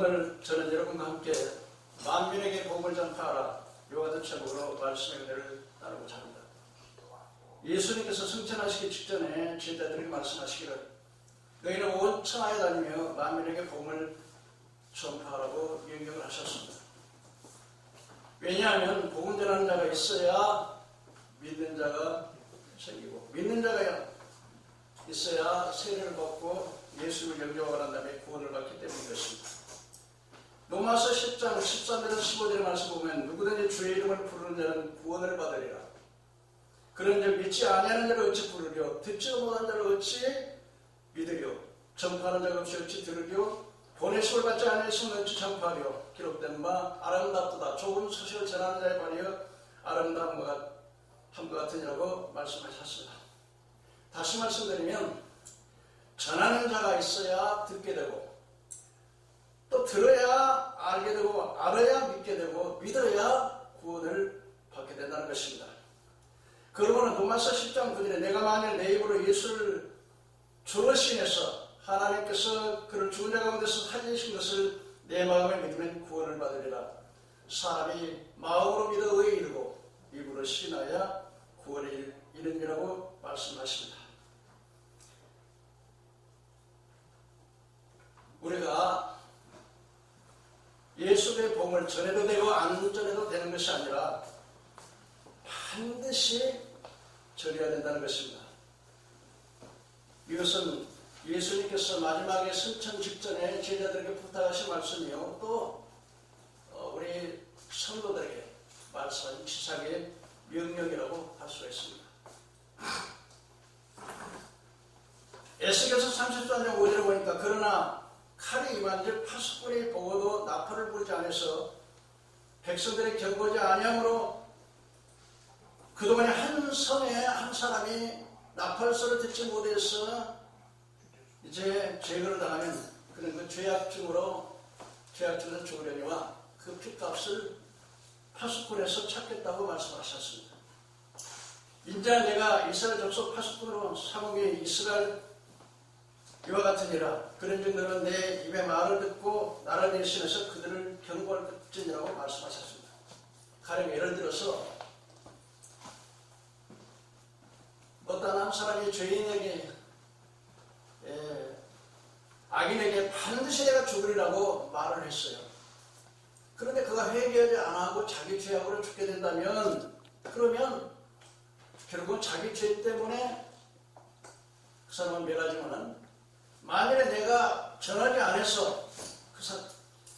오늘 저는 여러분과 함께 만민에게 복음을 전파하라 이와 같은 제목으로 말씀의 은혜를 나누고자 합니다. 예수님께서 승천하시기 직전에 제자들에게 말씀하시기를 너희는 온 천하에 다니며 만민에게 복음을 전파하라고 명령을 하셨습니다. 왜냐하면 복음 전하는 자가 있어야 믿는 자가 생기고 믿는 자가 있어야 세례를 받고 예수를 영접하고 난 다음에 구원을 받기 때문인 것입니다. 로마서 10장 13절에서 15절의 말씀 보면 누구든지 주의 이름을 부르는 자는 구원을 받으리라. 그런즉 믿지 아니하는 자를 어찌 부르려 듣지도 못한 자를 어찌 믿으려 전파하는 자가 없이 어찌 들으려 보내심을 받지 아니하였으면 어찌 전파하려 기록된 바 아름답도다 좋은 소식을 전하는 자에 관하여 아름다움과 함과 같으니라고 말씀하셨습니다. 다시 말씀드리면 전하는 자가 있어야 듣게 되고 또 들어야 알게 되고 알아야 믿게 되고 믿어야 구원을 받게 된다는 것입니다. 그러므로 로마서 10장 9절에 내가 만일 내 입으로 예수를 주로 시인해서 하나님께서 그를 죽은 자 가운데서 살리신 것을 내 마음에 믿으면 구원을 받으리라. 사람이 마음으로 믿어 의에 이르고 입으로 시인하여 구원을 이르니라고 말씀하십니다. 우리가 예수의 복음을 전해도 되고 안 전해도 되는 것이 아니라 반드시 전해야 된다는 것입니다. 이것은 예수님께서 마지막에 승천 직전에 제자들에게 부탁하신 말씀이요 또 우리 성도들에게 말씀하신 지상의 명령이라고 할 수가 있습니다. 에스겔서 33장 5절에 보니까 그러나 칼이 임한즉 파수꾼이 보고도 나팔을 불지 않아서 백성들이 경고하지 아니함으로 그동안에 한 성에 한 사람이 나팔소를 듣지 못해서 이제 죄를 당하면 그는 그 죄악중으로 죽으려니와 그 핏값을 파수꾼에서 찾겠다고 말씀하셨습니다. 인자 내가 이스라엘 족속 파수꾼으로 삼음이 이스라엘 이와 같으니라. 그런즉 너는 내 입의 말을 듣고 나를 대신해서 그들을 경고할 것이라고 말씀하셨습니다. 가령 예를 들어서 어떤 한 사람이 죄인에게 악인에게 반드시 내가 죽으리라고 말을 했어요. 그런데 그가 회개하지 않고 자기 죄악으로 죽게 된다면 그러면 결국은 자기 죄 때문에 그 사람은 멸하지만은 만일에 내가 전하지 않아서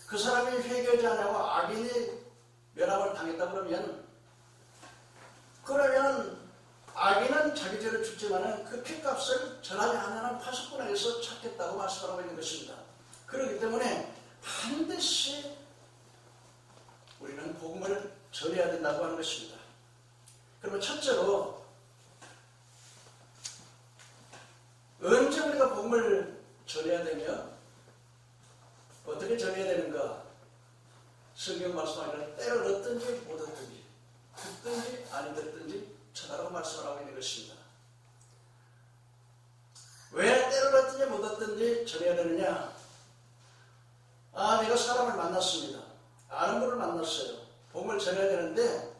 그 사람이 회개하지 않고 악인이 멸함을 당했다 그러면 악인은 자기 죄를 죽지만은 그 핏값을 전하지 않는 파수꾼에게서 찾겠다고 말씀하고 있는 것입니다. 그렇기 때문에 반드시 우리는 복음을 전해야 된다고 하는 것입니다. 그러면 첫째로 언제 우리가 복음을 전해야 되며 어떻게 전해야 되는가? 성경 말씀하기를 때를 얻든지 못 얻든지 듣든지 아니 듣든지 전하라고 말씀을 하고 있는 것입니다. 왜 때를 얻든지 못 얻든지 전해야 되느냐? 내가 사람을 만났습니다. 아는 분을 만났어요. 복음을 전해야 되는데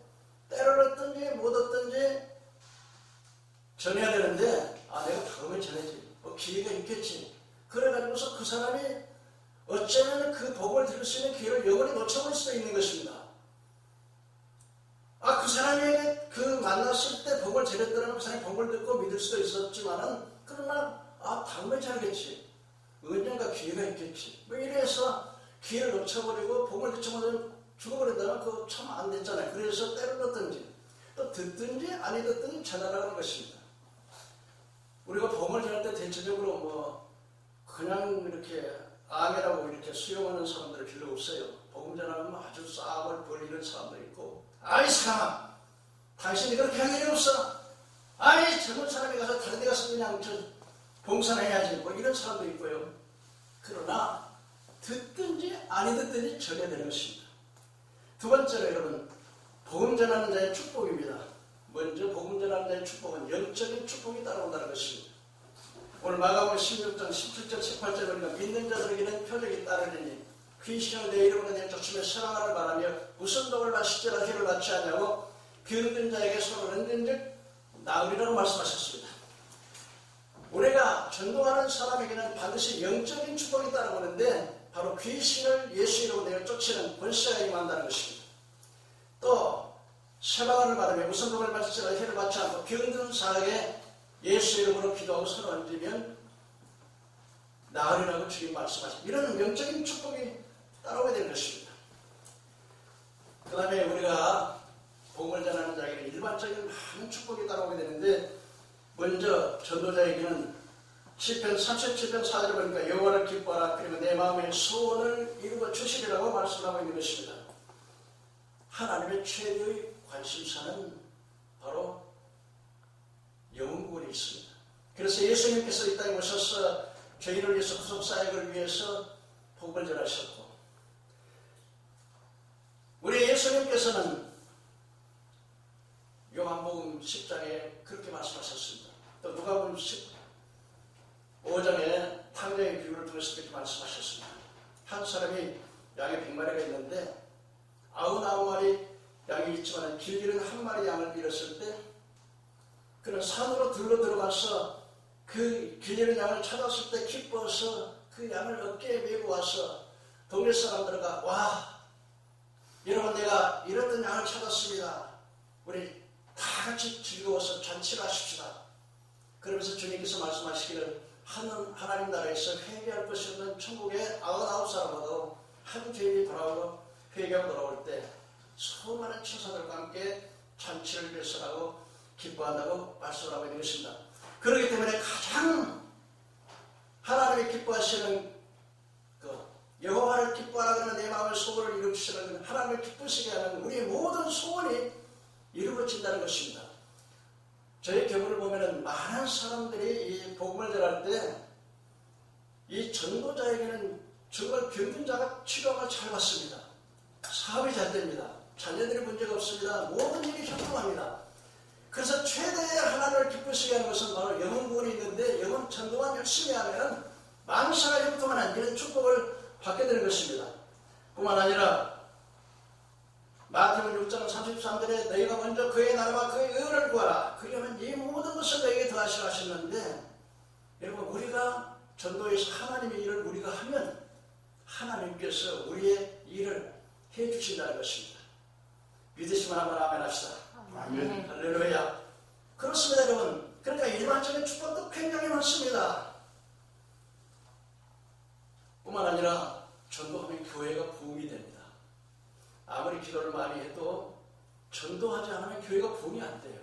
때를 얻든지 못 얻든지 전해야 되는데 내가 다음에 전해지 기회가 있겠지. 그래가지고서 그 사람이 어쩌면 그 복음을 들을 수 있는 기회를 영원히 놓쳐버릴 수도 있는 것입니다. 그 사람에게 그 만났을 때 복음을 전했더라면 그 사람이 복음을 듣고 믿을 수도 있었지만은 그러나 다음에 전하겠지. 언젠가 기회가 있겠지. 이래서 기회를 놓쳐버리고 복음을 듣지 못하면 죽어버린다면 그거 참 안 됐잖아요. 그래서 때를 넣든지 또 듣든지 아니 듣든지 전하라는 것입니다. 우리가 복음을 전할 때 대체적으로 그냥 이렇게 아멘하고 이렇게 수용하는 사람들이 별로 없어요. 복음 전하면 아주 싸움을 벌이는 사람도 있고 아이 사람아 당신이 그렇게 할 일이 없어. 아이 젊은 사람이 가서 다른 데 가서 그냥 봉사나 해야지 이런 사람도 있고요. 그러나 듣든지 아니 듣든지 전해야 되는 것입니다. 두 번째로 여러분 복음 전하는 자의 축복입니다. 먼저 복음 전하는 자의 축복은 영적인 축복이 따라온다는 것입니다. 오늘 마가복음 16장 17절 18절에 보니까 믿는 자들에게는 표적이 따르리니 귀신을 내 이름으로 내쫓으며 사랑하를 바라며 무슨 독을 마실지라 해를 받지 않냐고 병든 자에게 손을 얹은즉 나으리라고 말씀하셨습니다. 우리가 전도하는 사람에게는 반드시 영적인 축복이 따라오는데 바로 귀신을 예수 이름으로 내쫓는 권세가 임한다는 것입니다. 또 세방을 바라며 무슨 독을 마실지라 해를 받지 않고 병든 자에게 예수 이름으로 기도하고 손을 얹으면 나으리라고 주님 말씀하십니다. 이런 영적인 축복이 따라오게 되는 것입니다. 그 다음에 우리가 복음을 전하는 자에게는 일반적인 많은 축복이 따라오게 되는데 먼저 전도자에게는 시편 37편 4절을 보니까 여호와를 기뻐하라 그리고 내 마음의 소원을 이루어 주시리라고 말씀하고 있는 것입니다. 하나님의 최대의 관심사는 바로 영혼구원이 있습니다. 그래서 예수님께서 이 땅에 오셔서 죄인을 위해서 구속사역을 위해서 복음을 전하셨고 우리 예수님께서는 요한복음 10장에 그렇게 말씀하셨습니다. 또 누가복음 15장에 탕자의 비유를 통해서 그렇게 말씀하셨습니다. 한 사람이 양이 100마리가 있는데 99마리 양이 있지만 길기는 한 마리 양을 잃었을 때 그는 산으로 들어가서 그 길리는 양을 찾았을 때 기뻐서 그 양을 어깨에 메고 와서 동네 사람들과 와 여러분 내가 잃었던 양을 찾았습니다. 우리 다 같이 즐거워서 잔치를 하십시다. 그러면서 주님께서 말씀하시기를 하나님 나라에서 회개할 것이 없는 천국에 99사람마다 한 죄인이 돌아오고 회개하고 돌아올 때 수많은 천사들과 함께 잔치를 배설하고 기뻐한다고 말씀하고 있는 것입니다. 그렇기 때문에 가장 하나님이 기뻐하시는 여호와를 기뻐하라 그러면 내 마음의 소원을 이루시는 하나님을 기쁘시게 하는 우리의 모든 소원이 이루어진다는 것입니다. 저희 경우를 보면 많은 사람들이 이 복음을 전할 때 이 전도자에게는 정말 병든 자가 치료가 잘 받습니다. 사업이 잘 됩니다. 자녀들이 문제가 없습니다. 모든 일이 형통합니다. 그래서 최대의 하나님을 기쁘시게 하는 것은 바로 영혼구원이 있는데 영혼 전도만 열심히 하면 만사가 형통하는 이런 축복을 받게 되는 것입니다. 뿐만 아니라 마태복음 6장 33절에 너희가 먼저 그의 나라와 그의 의를 구하라 그러면 이 모든 것을 너희에게 더하시라 하셨는데 여러분 우리가 전도에서 하나님의 일을 우리가 하면 하나님께서 우리의 일을 해주신다는 것입니다. 믿으시면 한번 아멘 합시다. 아멘. 할렐루야. 그렇습니다 여러분. 그러니까 일반적인 축복도 굉장히 많습니다. 뿐만 아니라 전도하면 교회가 부흥이 됩니다. 아무리 기도를 많이 해도 전도하지 않으면 교회가 부흥이 안 돼요.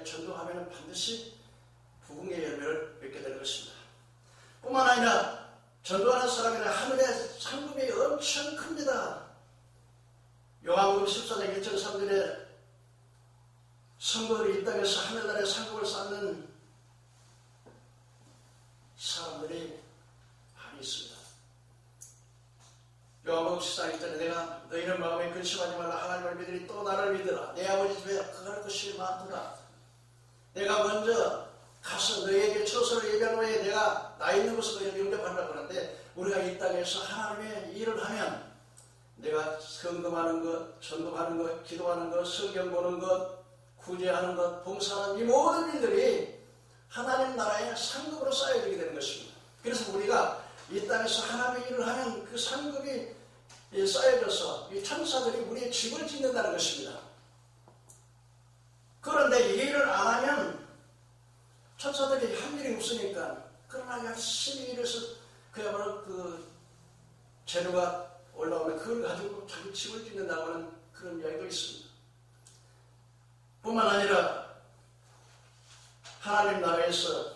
전도하면 반드시 부흥의 열매를 맺게 될 것입니다. 뿐만 아니라 전도하는 사람에는 하늘의 상급이 엄청 큽니다. 요한복음 14장 1절 3절에 성도들이 이 땅에서 하늘나라의 상급을 쌓는 사람들이 많이 있습니다. 요한복음 14장 1절에 내가 너희는 마음에 근심하지 말라 하나님을 믿으니 또 나를 믿으라 내 아버지 집에 거할 것이 많도다. 내가 먼저 가서 너희에게 처소를 예비한 후에 내가 나 있는 곳을 너희를 영접하려고 하는데 우리가 이 땅에서 하나님의 일을 하면 내가 헌금하는 것, 전도하는 것, 기도하는 것, 성경 보는 것, 구제하는 것, 봉사하는 이 모든 일들이 하나님 나라의 상급으로 쌓여지게 되는 것입니다. 그래서 우리가 이 땅에서 하나님의 일을 하면 그 상급이 쌓여져서 이 천사들이 우리의 집을 짓는다는 것입니다. 그런데 이 일을 안 하면 천사들이 할 일이 없으니까 그러나 열심히 일해서 그야말로 그 재료가 올라오면 그걸 가지고 자기 집을 짓는다고 하는 그런 이야기도 있습니다. 뿐만 아니라 하나님 나라에서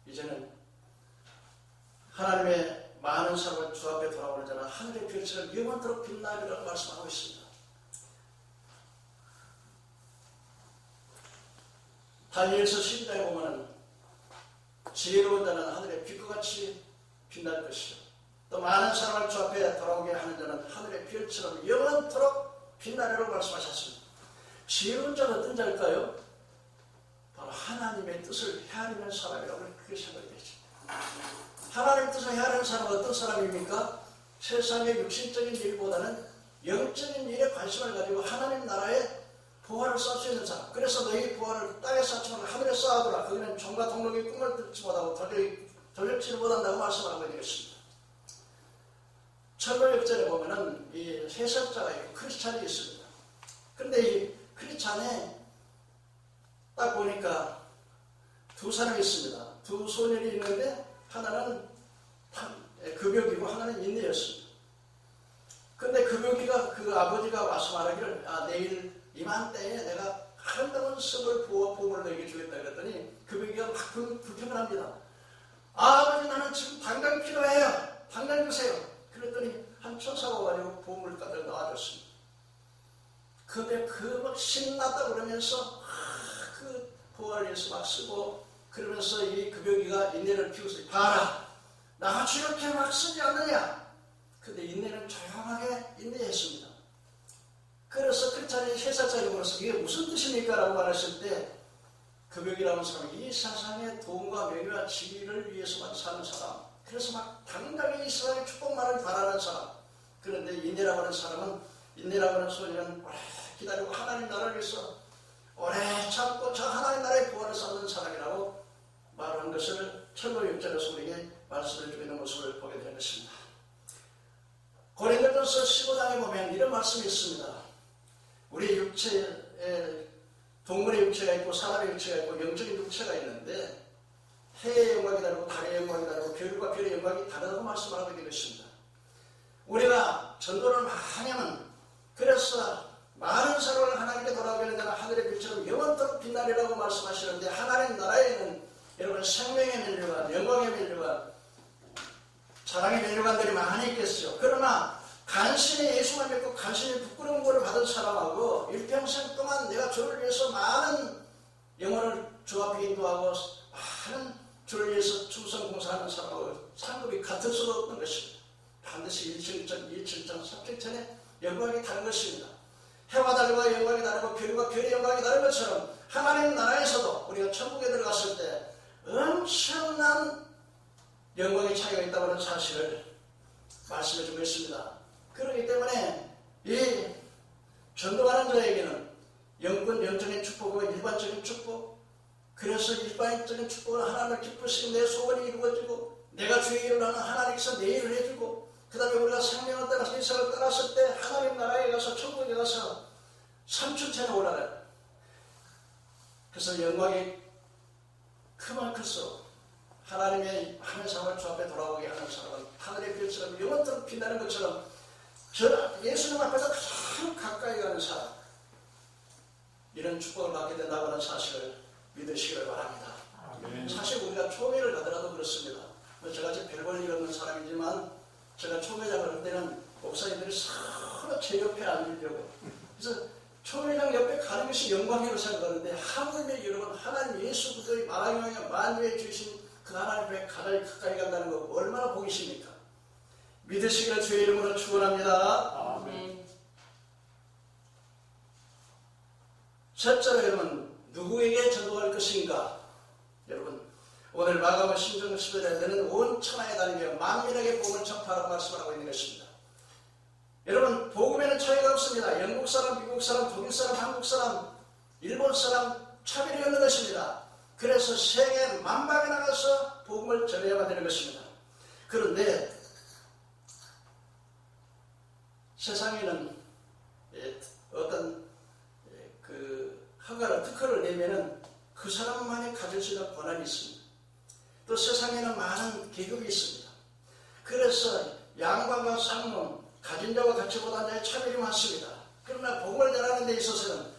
이제는 하나님의 많은 사람을 주 앞에 돌아오는 자는 하늘의 별처럼 영원토록 빛나리라고 말씀하고 있습니다. 다니엘서 12장에 보면 지혜로운 자는 하늘의 빛과 같이 빛날 것이요 또 많은 사람을 주 앞에 돌아오게 하는 자는 하늘의 별처럼 영원토록 빛나리라고 말씀하셨습니다. 지혜로운 자는 어떤 자일까요? 바로 하나님의 뜻을 헤아리는 사람이라고 그렇게 생각이 되죠. 하나님의 뜻을 헤아리는 사람은 어떤 사람입니까? 세상의 육신적인 일보다는 영적인 일에 관심을 가지고 하나님 나라의 부활을 쌓을 수 있는 사람. 그래서 너희 부활을 땅에 쌓지 말고 하늘에 쌓아두라. 거기는 종과 동록의 꿈을 듣지 못하고 돌려치지 못한다고 말씀하고 있는 것입니다. 철로 역전에 보면은 이 해석자가 있고 크리스찬이 있습니다. 그런데 이 크리스찬에 딱 보니까 두 사람이 있습니다. 두 소년이 있는데 하나는 급여기고 하나는 인내였습니다. 근데 급여기가 그 아버지가 와서 말하기를 내일 이맘때에 내가 아름다운 습을 부어 보물 너에게 주겠다 그랬더니 급여기가 막 불평을 합니다. 아버지 나는 지금 당장 필요해요. 당장 주세요. 그랬더니 한 천사가 와가지고 보물을 가져 놔줬습니다. 근데 그 막 신났다 그러면서 그 부활을 위해서 막 쓰고 그러면서 이 급여기가 인내를 피우서 봐라 나 이렇게 막 쓰지 않느냐. 근데 인내는 조용하게 인내했습니다. 그래서 크리스찬이 해석자에게 물어서 이게 무슨 뜻입니까? 라고 말했을 때 급여기라는 사람이 이 세상의 돈과 명예와 지위를 위해서만 사는 사람, 그래서 막 당당히 이 세상의 축복만을 바라는 사람. 그런데 인내라고 하는 사람은, 인내라고 하는 소리는 오래 기다리고 하나님 나라를 위해서 오래 참고 저 하나님 나라의 부활을 쌓는 사람이라고 말한 것을 철로 역전에서 우리에게 말씀을 주고 있는 모습을 보게 되는 것입니다. 고린도전서 15장에 보면 이런 말씀이 있습니다. 우리 육체에 동물의 육체가 있고 사람의 육체가 있고 영적인 육체가 있는데 해의 영광이 다르고 달의 영광이 다르고 별과 별의 영광이 다르다고 말씀을 하고 있는 것입니다. 우리가 전도를 많이 하면 그래서 많은 사람을 하나님께 돌아오게 되는 하늘의 빛처럼 영원토록 빛나리라고 말씀하시는데 하나님 나라에는 여러분 생명의 면류관, 영광의 면류관, 사랑의 면류관들이 많이 있겠죠. 그러나 간신히 예수만 믿고 간신히 부끄러운 거를 받은 사람하고 일평생 동안 내가 주를 위해서 많은 영혼을 주 앞에 인도하고 많은 주를 위해서 충성 봉사하는 사람하고 상급이 같을 수가 없는 것입니다. 반드시 1층전, 2층전, 3층전의 영광이 다른 것입니다. 해와 달과 영광이 다르고 별과 별의 영광이 다른 것처럼 하나님 나라에서도 우리가 천국에 들어갔을 때 엄청난 영광의 차이가 있다고 하는 사실을 말씀해 주고 있습니다. 그렇기 때문에 이 전도하는 자에게는 영적인 축복과 일반적인 축복, 그래서 일반적인 축복은 하나님을 기쁘시고 내 소원이 이루어지고 내가 주의 일을 하는 하나님께서 내 일을 해주고 그 다음에 우리가 생명을 따라서 이삭을 따랐을 때 하나님 나라에 가서 천국에 가서 삼층천에 올라가요. 그래서 영광이 크면 클수록 하나님의 하늘 사람을 주 앞에 돌아오게 하는 사람은 하늘의 별처럼 영원토록 빛나는 것처럼 예수님 앞에서 가장 가까이 가는 사람, 이런 축복을 받게 된다고 하는 사실을 믿으시기를 바랍니다. 아멘. 사실 우리가 초매를 가더라도 그렇습니다. 저같이 별 볼 일 없는 사람이지만 제가 초매장을 할 때는 목사님들이 서로 제 옆에 앉으려고, 그래서 초매장 옆에 가는 것이 영광이라고 생각하는데 하물며 여러분 하나님 예수 그리스도의 만왕의 만유에 주신 그 하나님 앞에 가장 가까이 간다는 거 얼마나 복이십니까? 믿으시기를 주의 이름으로 축원합니다. 아멘. 셋째로 여러분 누구에게 전도할 것인가? 여러분 오늘 마가복음 16장 11절에 너는 온 천하에 다니며 만민에게 복음을 전파하라고 말씀을 하고 있는 것입니다. 여러분 복음에는 차이가 없습니다. 영국 사람, 미국 사람, 독일 사람, 한국 사람, 일본 사람 차별이 없는 것입니다. 그래서 세계 만방에 나가서 복음을 전해야만 되는 것입니다. 그런데 세상에는 어떤 그 허가를 특허를 내면은 그 사람만이 가질 수 있는 권한이 있습니다. 또 세상에는 많은 계급이 있습니다. 그래서 양반과 상놈, 가진 자와 가치 못한 자의 차별이 많습니다. 그러나 복음을 전하는 데 있어서는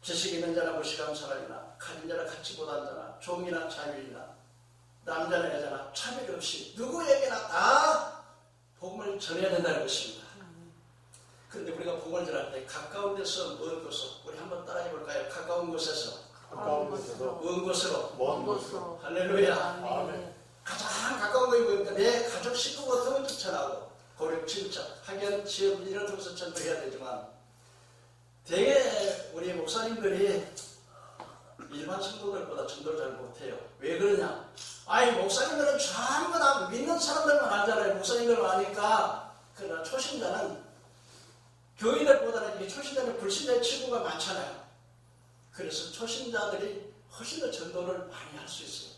지식 있는 자나 무식한 사람이나 가진 자나 가치 못한 자나 종이나 자유인이나 남자나 여자나 차별 없이 누구에게나 다 복음을 전해야 된다는 것입니다. 그런데 우리가 복음을 전할 때 가까운 데서 먼 곳으로 우리 한번 따라해 볼까요? 가까운 곳에서 먼 곳으로 먼 곳으로 할렐루야. 아멘. 가장 가까운 곳이 보니까 내 가족 식구 같으면 전하고 고력 친척 학연 지역 이런 통해서 전도해야 되지만 대개 우리 목사님들이 일반 성도들보다 전도를 잘 못해요. 왜 그러냐? 아이 목사님들은 전부 다 믿는 사람들만 알잖아요. 목사님들만 아니까. 그러나 초신자는 교인들보다는 이 초신자는 불신자의 친구가 많잖아요. 그래서 초신자들이 훨씬 더 전도를 많이 할 수 있어요.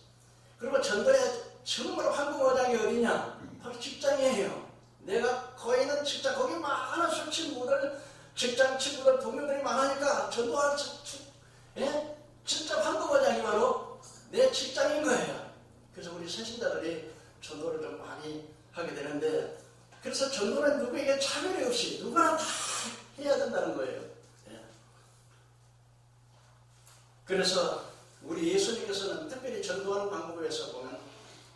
그리고 전도의 정말 황금어장이 어디냐? 바로 직장이에요. 내가 거기 있는 직장, 거기 많은 술 친구들, 직장 친구들, 동료들이 많으니까 전도할 진짜 황금어장이 바로 내 직장인 거예요. 그래서 우리 새신자들이 전도를 좀 많이 하게 되는데, 그래서 전도는 누구에게 차별이 없이 누구나 다 해야 된다는 거예요. 그래서 우리 예수님께서는 특별히 전도하는 방법에서 보면,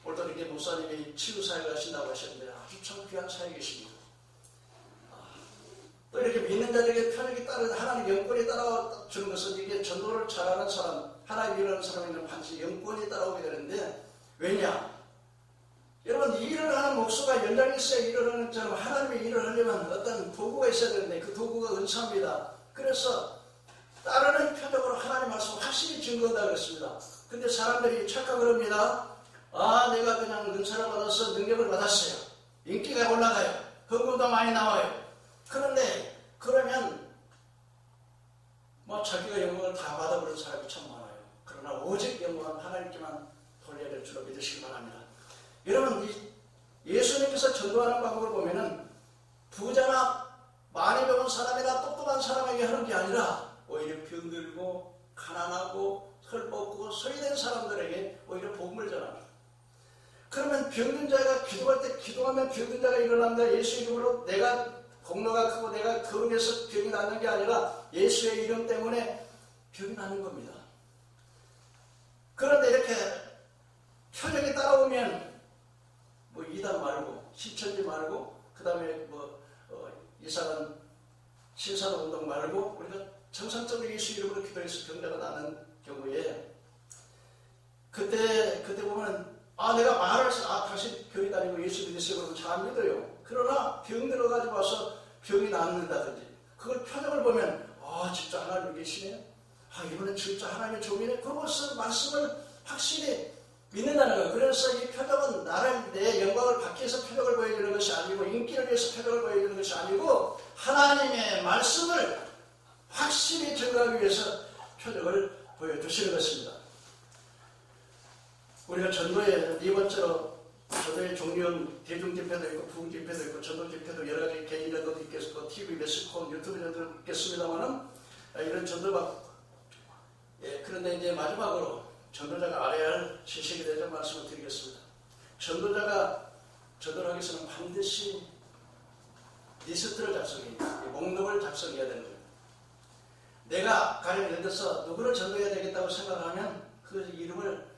오늘도 이렇게 목사님이 치유사역을 하신다고 하셨는데 아주 참 귀한 사역이십니다. 또 이렇게 믿는 자들에게 편하게 따르는 하나님 영권이 따라주는 것은, 이게 전도를 잘하는 사람, 하나님 일하는 사람에는 반드시 영권이 따라오게 되는데, 왜냐? 여러분, 이 일을 하는 목수가 연장이 있어야 일을 하는 것처럼 하나님의 일을 하려면 어떤 도구가 있어야 되는데, 그 도구가 은사입니다. 그래서 따르는 표적으로 하나님 말씀 확실히 증거한다 그랬습니다. 근데 사람들이 착각을 합니다. 아, 내가 그냥 은사를 받아서 능력을 받았어요. 인기가 올라가요. 헌금도 많이 나와요. 그런데 그러면 자기가 영광을 다 받아버린 사람이 참 많아요. 그러나 오직 영광은 하나님께만 돌려야 될 줄로 믿으시기 바랍니다. 여러분, 예수님께서 전도하는 방법을 보면은 부자나 많이 배운 사람이나 똑똑한 사람에게 하는 게 아니라 오히려 병들고 가난하고 헐벗고 소외된 사람들에게 오히려 복음을 전합니다. 그러면 병든 자가 기도할 때 기도하면 병든 자가 일어납니다. 예수 이름으로. 내가 공로가 크고 내가 거룩해서 병이 낫는 게 아니라 예수의 이름 때문에 병이 나는 겁니다. 그런데 이렇게 표적이 따라오면 이단 말고 신천지 말고 그 다음에 이상한 신사도 운동 말고 우리가 정상적으로 예수 이름으로 기도해서 병자가 나는 경우에 그때 보면 내가 말을 해서 다시 병이 다니고 예수 믿으세요 그러면 잘 안 믿어요. 그러나 병 들어가지고 와서 병이 낫는다든지 그걸 표적을 보면 진짜 하나님 계시네. 이번엔 진짜 하나님의 종이네. 그것을 말씀을 확실히 믿는다는 거예요. 그래서 이 표적은 내 영광을 받기 위해서 표적을 보여주는 것이 아니고 인기를 위해서 표적을 보여주는 것이 아니고 하나님의 말씀을 확실히 증거하기 위해서 표적을 보여주시는 것입니다. 우리가 전도의 네 번째로 전도의 종류는 대중집회도 있고 부흥집회도 있고 전도집회도 여러 가지 개인 전도도 있겠고 TV 메시콘 유튜브 전도도 있겠습니다만은 이런 전도가 그런데 이제 마지막으로 전도자가 알아야 할 지식에 대해서 말씀을 드리겠습니다. 전도자가 전도를 하기 위해서는 반드시 리스트를 작성해야 돼요. 목록을 작성해야 되는 거예요. 내가 가령 예를 들어서 누구를 전도해야 되겠다고 생각하면 그 이름을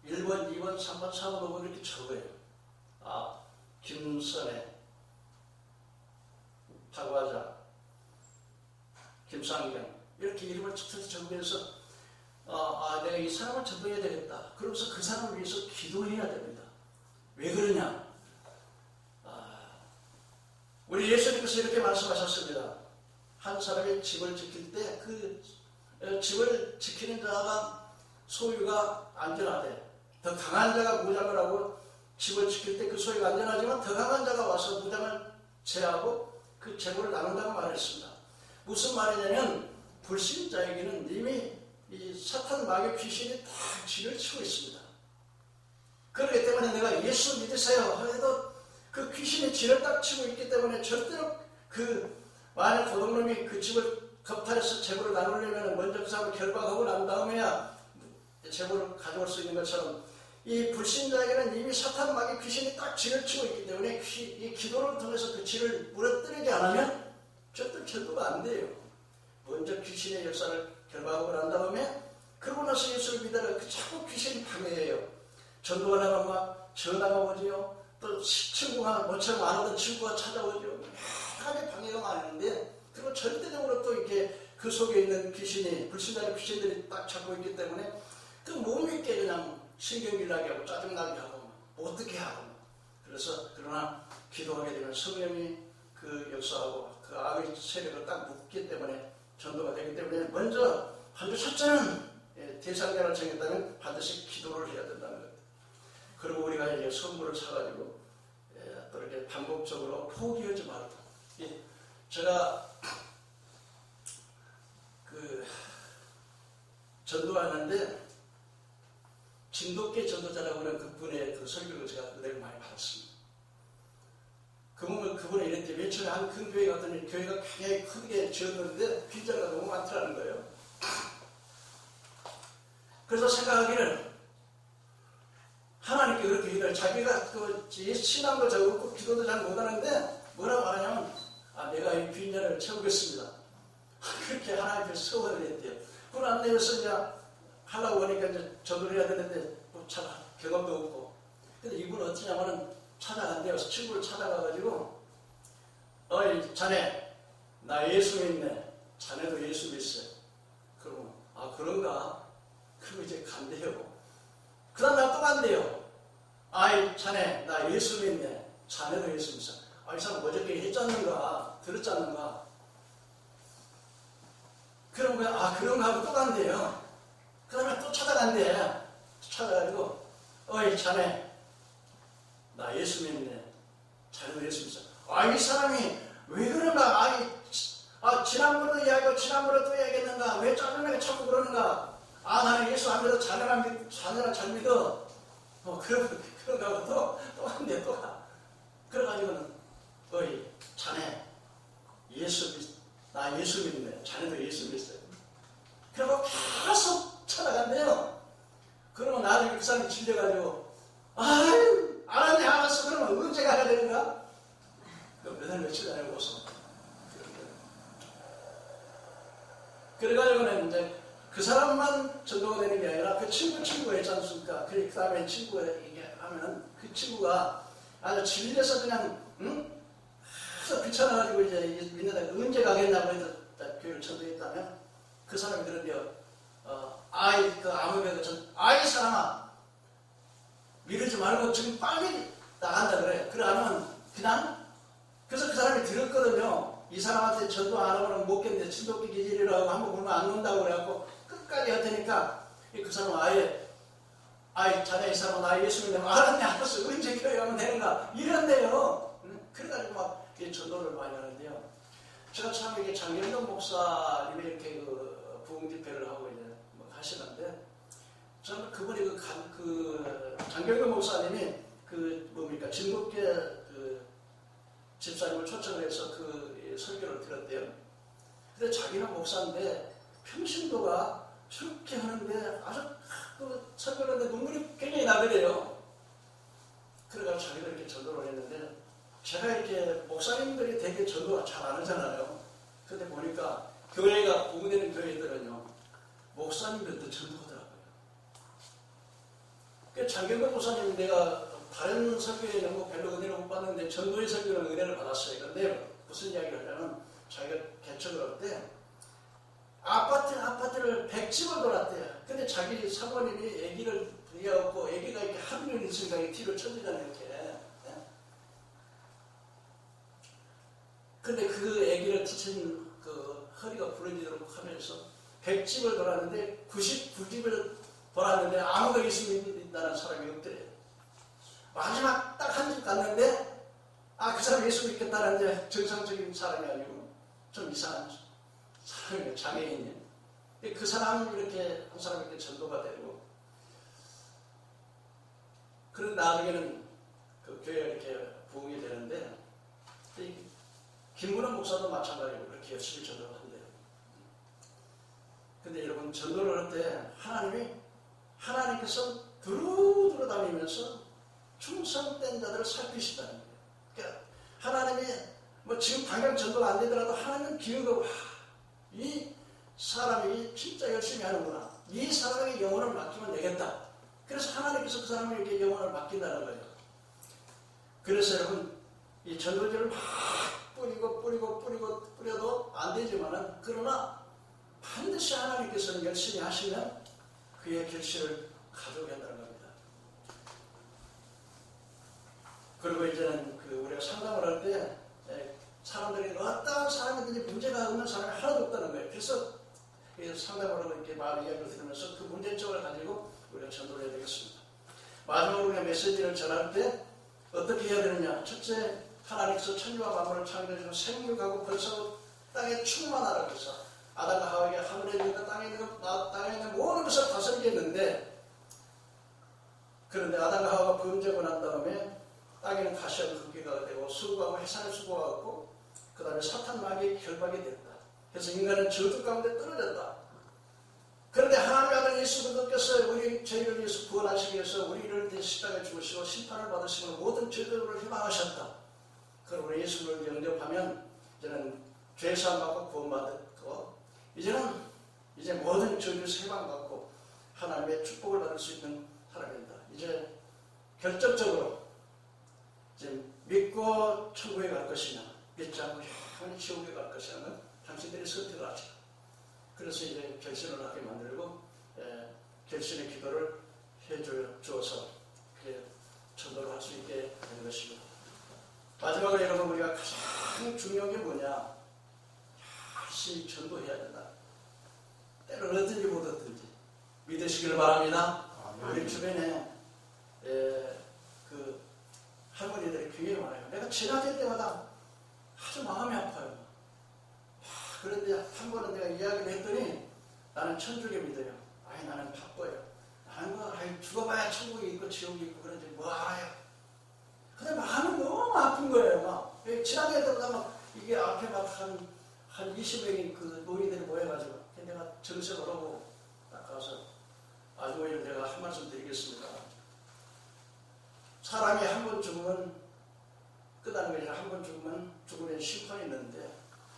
1번, 2번, 3번, 4번, 5번 이렇게 적어요. 김선혜, 박화자, 김상경 이렇게 이름을 툭툭 적으면서 내가 이 사람을 전도해야 되겠다. 그러면서 그 사람을 위해서 기도해야 됩니다. 왜 그러냐? 우리 예수님께서 이렇게 말씀하셨습니다. 한 사람의 집을 지킬 때 그 집을 지키는 자가 소유가 안전하대. 더 강한 자가 무장을 하고 집을 지킬 때 그 소유가 안전하지만 더 강한 자가 와서 무장을 제하고 그 재물을 나눈다고 말했습니다. 무슨 말이냐면 불신자에게는 이미 이 사탄 마귀 귀신이 다 쥐를 치고 있습니다. 그렇기 때문에 내가 예수 믿으세요 해도 그 귀신이 쥐를 딱 치고 있기 때문에 절대로 만약 도둑놈이 그 집을 겁탈해서 재물을 나누려면 먼저 그 사람을 결박하고 난 다음에야 재물을 가져올 수 있는 것처럼 이 불신자에게는 이미 사탄 마귀 귀신이 딱 쥐를 치고 있기 때문에 이 기도를 통해서 그 쥐를 무너뜨리지 않으면 절대 전도가 안 돼요. 먼저 귀신의 역사를 결박하고 난 다음에 그러고 나서 예수를 믿어라. 자꾸 귀신이 방해해요. 전도하다가 막 전화가 오지요. 또 친구가 모처럼 안 오던 친구가 찾아오죠. 하게 방해가 많은데 그리고 절대적으로 또 이렇게 그 속에 있는 귀신이 불신자의 귀신들이 딱 잡고 있기 때문에 못 믿게 그냥 신경질나게 하고 짜증나게 하고 어떻게 하고 그래서 그러나 기도하게 되면 성령이 그 역사하고 그 악의 세력을 딱 묶기 때문에 전도가 되기 때문에 먼저 첫째는 대상자를 정했다면 반드시 기도를 해야 된다는 겁니다. 그리고 우리가 이제 선물을 사가지고 또 이렇게 반복적으로 포기하지 말고. 제가 전도하는데 진돗개 전도자라고 하는 그분의 그 설교를 제가 은혜를 많이 받았습니다. 그분이 이랬대. 맨 처음에 한 큰 교회 갔더니 교회가 굉장히 크게 지었는데 빈자가 너무 많더라는 거예요. 그래서 생각하기를 하나님께 그렇게 일을 자기가 신앙도 잘 없고 기도도 잘 못하는데 뭐라고 말하냐면 내가 이 빈자를 채우겠습니다. 그렇게 하나님께 서원을 했대요. 그걸 안 내려서 이제 하려고 하니까 이제 전도를 해야 되는데 또 경험도 없고. 근데 이분은 어쩌냐면은 찾아간대요. 친구를 찾아가가지고 어이 자네 나 예수 믿네. 자네도 예수 믿어요. 그러면 그런가? 그리고 이제 간대요. 그 다음 날 또 간대요. 아이 자네 나 예수 믿네. 자네도 예수 믿어. 이 사람 어저께 했잖는가 들었잖는가. 그런 거야. 그런가 하고 또 간대요. 그 다음에 또 찾아간대. 찾아가지고 어이 자네 나 예수 믿네. 자네도 예수 믿어. 이 사람이 왜 그런가? 지난번에도 이야기하고 지난번에도 또 이야기했는가? 왜 짜증나게 자꾸 그러는가? 나는 예수 안 믿어. 자네랑 잘 믿어. 그런가 하고 또 한대 또 가. 그래가지고는 어이 자네 나 예수 믿네. 자네도 예수 믿어요. 그리고 계속 찾아간대요. 그러면 나중에 그 사람이 질려가지고 알았네 알았어. 그러면 언제 가야 되는가? 몇 달 며칠 전에 오서. 그래가지고는 이제 그 사람만 전도가 되는 게 아니라 그 친구가 있지 않습니까? 그 다음에 친구가 이게 하면은 그 친구가 아주 질려서 그냥 그래서 귀찮아가지고 이제 믿는다. 언제 가겠냐고 해서 교회를 전도했다면 그 사람이 그런데요. 이 사람아 미루지 말고 지금 빨리 나간다 그래. 그래 안 하면 그냥. 그래서 그 사람이 들었거든요. 이 사람한테 전도 안 하고는 못 겠는데 진돗개 기질이라고 한번 보면 안 논다고 그래갖고 끝까지 할 테니까 그 사람은 자네 이 사람은 나 예수 믿는 알았네 알았어. 언제 교회 가면 되는가 이런데요. 그래가지고 막 전도를 많이 하는데요. 제가 참 이게 장경동 목사님이 이렇게 부흥 집회를 하고 이제 하시는데 저는 그분이 장경동 목사님이 진돗개 집사님을 초청을 해서 설교를 들었대요. 근데 자기는 목사인데 평신도가 저렇게 하는데 아주 설교를 하는데 눈물이 굉장히 나더래요. 그래가지고 자기가 이렇게 전도를 했는데 제가 이렇게 목사님들이 되게 전도가 잘 안 하잖아요. 근데 보니까 교회가 부흥되는 교회들은요 목사님들도 전도하더라고요. 장경동 목사님 내가 다른 설교에는 별로 은혜를 못 받는데 전도의 설교는 은혜를 받았어요. 그런데 무슨 이야기를 하냐면 자기가 개척을 할 때 아파트를 100집을 돌았대요. 근데 자기 사모님이 아기를 부여갖고 아기가 이렇게 하루 종일 있으니까 뒤로 쳐지잖아요. 이렇게. 근데 그 아기를 지친 허리가 부러지도록 하면서 100집을 돌았는데 99집을 돌았는데 아무도 예수 믿는다는 사람이 없더래요. 마지막 딱 한 집 갔는데 그 사람 예수 믿겠다는데 정상적인 사람이 아니고 좀 이상한 사람이에요. 장애인이에요. 그 사람 이렇게 한 사람 이렇게 전도가 되고 그런 나중에는 그 교회가 이렇게 부흥이 되는데 김문원 목사도 마찬가지로 그렇게 열심히 전도를 한대요. 근데 여러분 전도를 할 때 하나님께서 두루두루 다니면서 충성된 자들을 살피시다는 거예요. 그러니까 하나님이 지금 당장 전도가 안 되더라도 하나님은 기억하고 이 사람이 진짜 열심히 하는구나. 이 사람에게 영혼을 맡기면 되겠다. 그래서 하나님께서 그 사람을 이렇게 영혼을 맡긴다는 거예요. 그래서 여러분 이 전도지를 막 뿌려도 안 되지만은 그러나 반드시 하나님께서는 열심히 하시면 그의 결실을 가져오게 한다는 겁니다. 그리고 이제는 우리가 상담을 할 때 사람들이 어떤 사람이든지 문제가 없는 사람이 하나도 없다는 거예요. 그래서 상담을 하고 이렇게 마음 이야기를 들으면서 그 문제점을 가지고 우리가 전도를 해야 되겠습니다. 마지막으로 그냥 메시지를 전할 때 어떻게 해야 되느냐. 첫째, 하나님께서 천지와 만물을 창조하시고 생육하고 벌써 땅에 충만하라고 해서 아담과 하와에게 하늘에 있는 것, 땅에 있는 것, 땅에 있는 모든 것을 다스리게 했는데, 그런데 아담과 하와가 범죄하고 난 다음에 땅에는 가시와 금기가 되고 수고하고 해산의 수고가 없고 그 다음에 사탄 마귀의 결박이 됐다. 그래서 인간은 저주 가운데 떨어졌다. 그런데 하나님의 아들 예수 그리스도께서 저희를 위해서 구원하시기 위해서 우리를 대신 십자가에 죽으시고 심판을 받으시고 모든 죄들을 희망하셨다. 그러므로 예수를 영접하면 이제는 죄사함 받고 구원받고 이제 모든 저주에서 해방받고 하나님의 축복을 받을 수 있는 사람입니다. 이제 결정적으로 이제 믿고 천국에 갈 것이냐, 믿지 않고 영원히 지옥에 갈 것이냐는 당신들이 선택을 하죠. 그래서 이제 결심을 하게 만들고 결심의 기도를 해주어서 전도를 할 수 있게 되는 것입니다. 마지막으로 여러분, 우리가 가장 중요한 게 뭐냐? 열심히 전도해야 된다. 때를 얻든지 못 얻든지 믿으시기를 바랍니다. 우리 주변에 그 할머니들이 굉장히 많아요. 내가 지나칠 때마다 아주 마음이 아파요. 그런데 한 번은 내가 이야기를 했더니 나는 천주교 믿어요. 아니 나는 바빠요. 나는 죽어봐야 천국이 있고 지옥이 있고 그런지 뭐 알아요. 근데 마음이 너무 아픈 거예요. 막 지나칠 때마다 막 이게 앞에 막 한 20명이 그 노인들이 모여가지고 내가 정색을 하고 딱 가서 아주머니를 내가 한 말씀 드리겠습니다. 사람이 한 번 죽으면 끝나는 게 아니라 한 번 죽으면 죽으면 심판이 있는데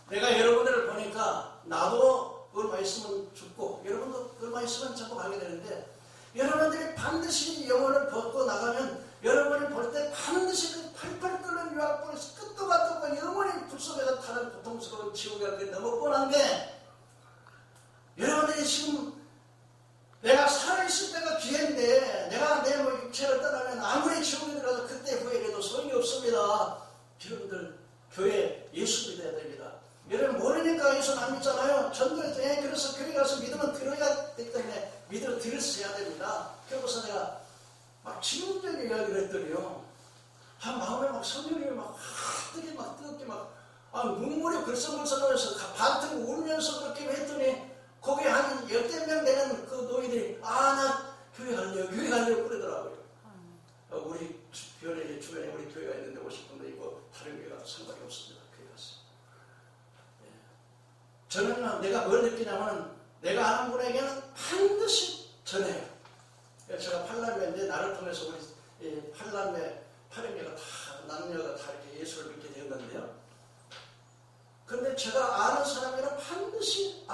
내가 여러분들을 보니까 나도 얼마 있으면 죽고 여러분도 얼마 있으면 자꾸 가게 되는데 여러분들이 반드시 영혼을 벗고 나가면 여러분을 볼 때 반드시 그 팔팔 끓는 유황불에서 끝도 같은 거 영원히 불속에서 타는 고통스러운 지옥이 그게 너무 뻔한데 여러분들이 지금 내가 살아있을 때가 기회인데 내가 내 육체를 떠나면 아무리 지옥에 들어가서 그때 후회해도 소용이 없습니다. 여러분들 교회 예수 믿어야 됩니다. 여러분 모르니까 예수 안 믿잖아요. 전도에 그래서 교회 가서 믿으면 들어야 되기 때문에 믿어 들었어야 됩니다. 그래서 내가 막 지금적인 이야기를 했더니요. 마음에 막 성령이 막 뜨겁게 눈물이 글썽글썽하면서 반틈 울면서 그렇게 했더니 거기에 한 10명 되는 그 노인들이 나 교회 가려고 그러더라고요. 우리 주변에 우리 교회가 있는데 50분도 있고 다른 교회 가도 상관이 없습니다. 교회 가서. 저는 내가 뭘 느끼냐면 내가 아는 분에게는 반드시 전해요. 제가 팔남매인데 나를 통해서 우리 팔남매 8형제가 다 남녀가 다 이렇게 예수를 믿게 되었는데요. 그런데 제가 아는 사람이라 반드시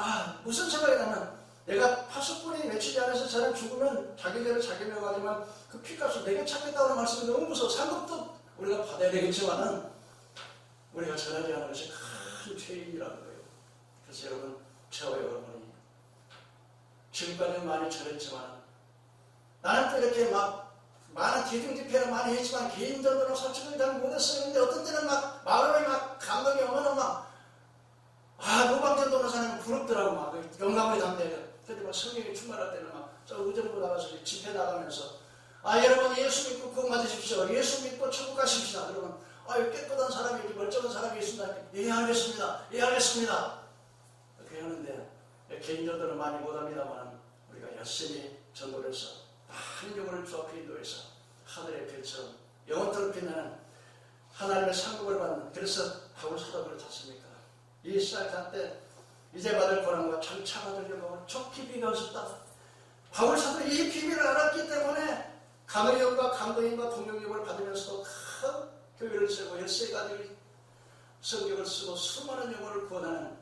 무슨 생각이 나면 내가 파수꾼이 며칠이 안에서 저는 죽으면 자기 죄를 자기 명하지만 그 피값을 내게 찾겠다는 말씀이 너무 무서워. 상급도 우리가 받아야 되겠지만은 우리가 전하지 않은 것이 큰 죄인이라는 거예요. 그래서 여러분, 저와 여러분이 지금까지는 많이 전했지만 나는 또 이렇게 막 많은 기둥 집회를 많이 했지만 개인전도는 솔직히 잘 못했어요. 근데 어떤 때는 막 마음에 막 감동이 오면 막 노방전도는 사람이 부럽더라고. 막 영감을 담대요. 근데 막 성령이 충만할 때는 막 저 의정부 나가서 집회 나가면서 여러분 예수 믿고 구원 받으십시오. 예수 믿고 천국 가십시다. 그러면 깨끗한 사람이 이렇게 멀쩡한 사람이 있습니다. 예 알겠습니다. 예 알겠습니다. 그렇게 하는데 개인전도는 많이 못합니다만 우리가 열심히 전도를 해서 많은 영혼을 주 앞에 인도해서 하늘의 별처럼 영원토록 빛나는 하나님의 상급을 받는, 그래서 바울 사도가 그렇지 않습니까? 이 시작할 때 이제 받을 고난과 장차 받을 영광을 좋게 비교하셨다. 바울 사도 이 비밀을 알았기 때문에 감의형과 감동인과 동력력을 받으면서도 큰 교회를 세우고 13가지 성경을 쓰고 수많은 영혼을 구원하는,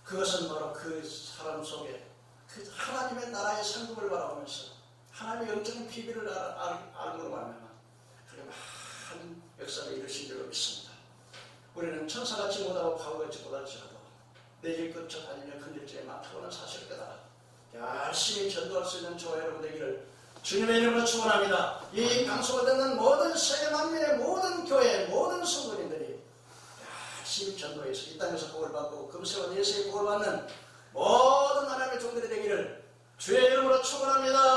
그것은 바로 그 사람 속에 그 하나님의 나라의 상급을 바라보면서 하나님의 영적인 비밀을 알므로 말미암아 그렇게 많은 역사를 이루신 줄로 믿습니다. 우리는 천사같이 못하고 바보같이 못할지라도 내일 끝저 다니며 건질지에 많다고는 사실을 깨달아 열심히 전도할 수 있는 저와 여러분 되기를 주님의 이름으로 축원합니다. 이 방송을 듣는 모든 세계 만민의 모든 교회 모든 성도님들이 열심히 전도해서 이 땅에서 복을 받고 금세와 예수의 복을 받는 모든 하나님의 종들이 되기를 주의 이름으로 축원합니다.